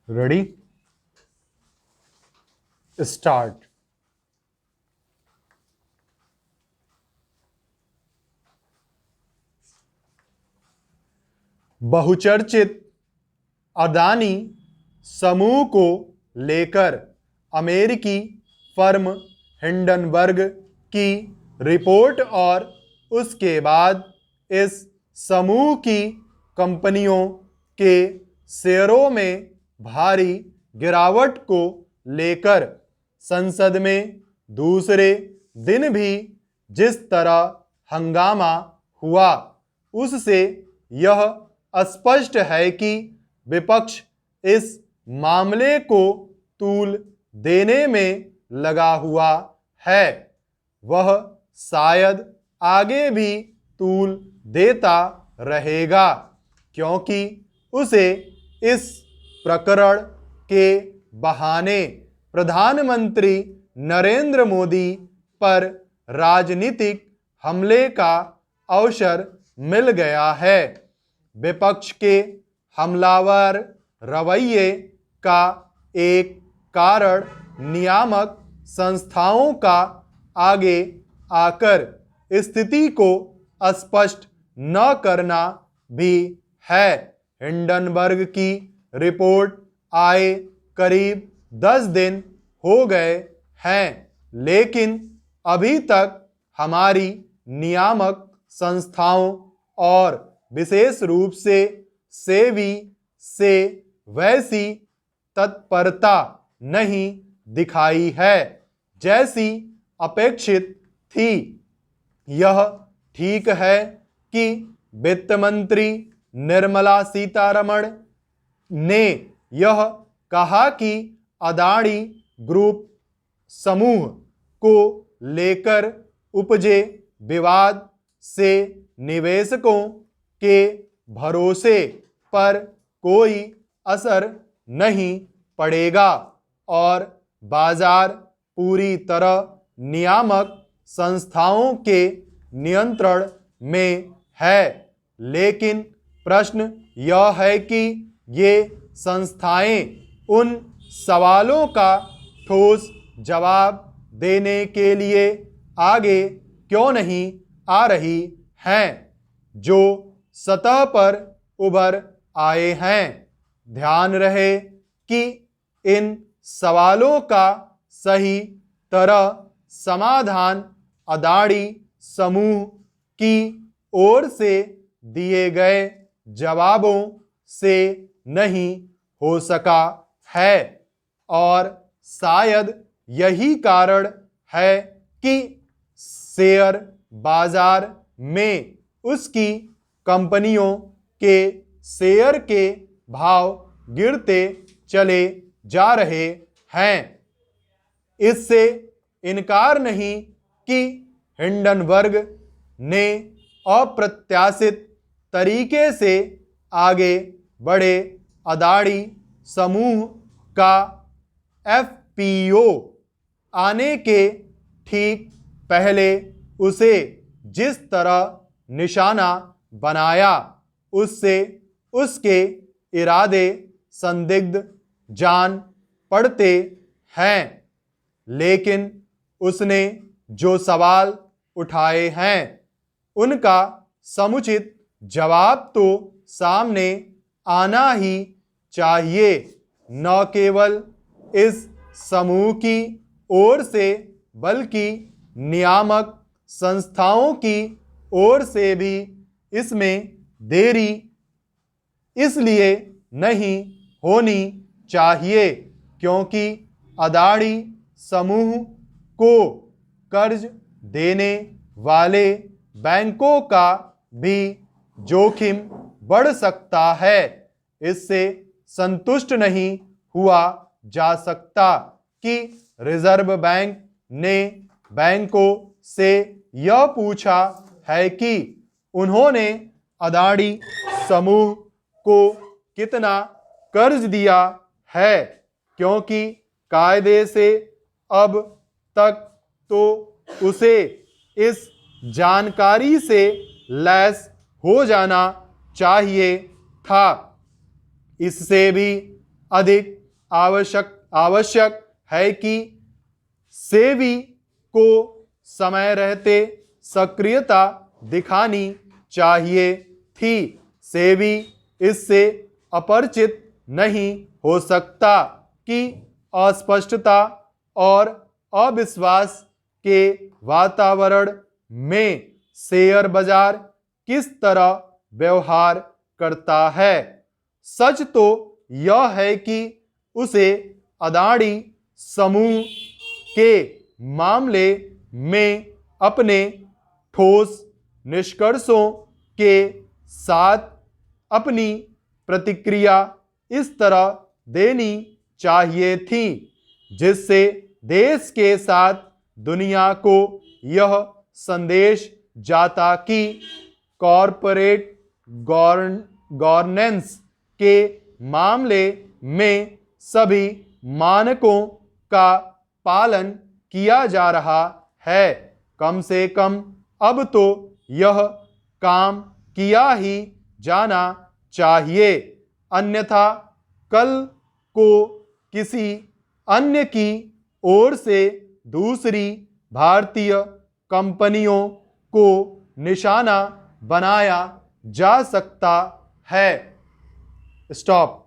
Ready start. बहुचर्चित अदानी समूह को लेकर अमेरिकी फर्म हिंडनबर्ग की रिपोर्ट और उसके बाद इस समूह की कंपनियों के शेयरों में भारी गिरावट को लेकर संसद में दूसरे दिन भी जिस तरह हंगामा हुआ, उससे यह स्पष्ट है कि विपक्ष इस मामले को तूल देने में लगा हुआ है। वह शायद आगे भी तूल देता रहेगा, क्योंकि उसे इस प्रकरण के बहाने प्रधानमंत्री नरेंद्र मोदी पर राजनीतिक हमले का अवसर मिल गया है। विपक्ष के हमलावर रवैये का एक कारण नियामक संस्थाओं का आगे आकर स्थिति को स्पष्ट न करना भी है। हिंडनबर्ग की रिपोर्ट आए करीब 10 दिन हो गए हैं, लेकिन अभी तक हमारी नियामक संस्थाओं और विशेष रूप से सेबी से वैसी तत्परता नहीं दिखाई है जैसी अपेक्षित थी। यह ठीक है कि वित्त मंत्री निर्मला सीतारमण ने यह कहा कि अदानी ग्रुप समूह को लेकर उपजे विवाद से निवेशकों के भरोसे पर कोई असर नहीं पड़ेगा और बाजार पूरी तरह नियामक संस्थाओं के नियंत्रण में है। लेकिन प्रश्न यह है कि ये संस्थाएं उन सवालों का ठोस जवाब देने के लिए आगे क्यों नहीं आ रही हैं, जो सतह पर उभर आए हैं। ध्यान रहे कि इन सवालों का सही तरह समाधान अदानी समूह की ओर से दिए गए जवाबों से नहीं हो सका है, और शायद यही कारण है कि शेयर बाजार में उसकी कंपनियों के शेयर के भाव गिरते चले जा रहे हैं। इससे इनकार नहीं कि हिंडनबर्ग ने अप्रत्याशित तरीके से आगे बढ़े अदानी समूह का एफपीओ आने के ठीक पहले उसे जिस तरह निशाना बनाया, उससे उसके इरादे संदिग्ध जान पड़ते हैं। लेकिन उसने जो सवाल उठाए हैं उनका समुचित जवाब तो सामने आना ही चाहिए, न केवल इस समूह की ओर से बल्कि नियामक संस्थाओं की ओर से भी। इसमें देरी इसलिए नहीं होनी चाहिए क्योंकि अदानी समूह को कर्ज देने वाले बैंकों का भी जोखिम बढ़ सकता है। इससे संतुष्ट नहीं हुआ जा सकता कि रिजर्व बैंक ने बैंकों से यह पूछा है कि उन्होंने अदानी समूह को कितना कर्ज दिया है, क्योंकि कायदे से अब तक तो उसे इस जानकारी से लैस हो जाना चाहिए था। इससे भी अधिक आवश्यक है कि सेबी को समय रहते सक्रियता दिखानी चाहिए थी। सेबी इससे अपरिचित नहीं हो सकता कि अस्पष्टता और अविश्वास के वातावरण में शेयर बाजार किस तरह व्यवहार करता है। सच तो यह है कि उसे अदानी समूह के मामले में अपने ठोस निष्कर्षों के साथ अपनी प्रतिक्रिया इस तरह देनी चाहिए थी जिससे देश के साथ दुनिया को यह संदेश जाता कि कॉरपोरेट गवर्नेंस के मामले में सभी मानकों का पालन किया जा रहा है। कम से कम अब तो यह काम किया ही जाना चाहिए, अन्यथा कल को किसी अन्य की ओर से दूसरी भारतीय कंपनियों को निशाना बनाया जा सकता है। स्टॉप।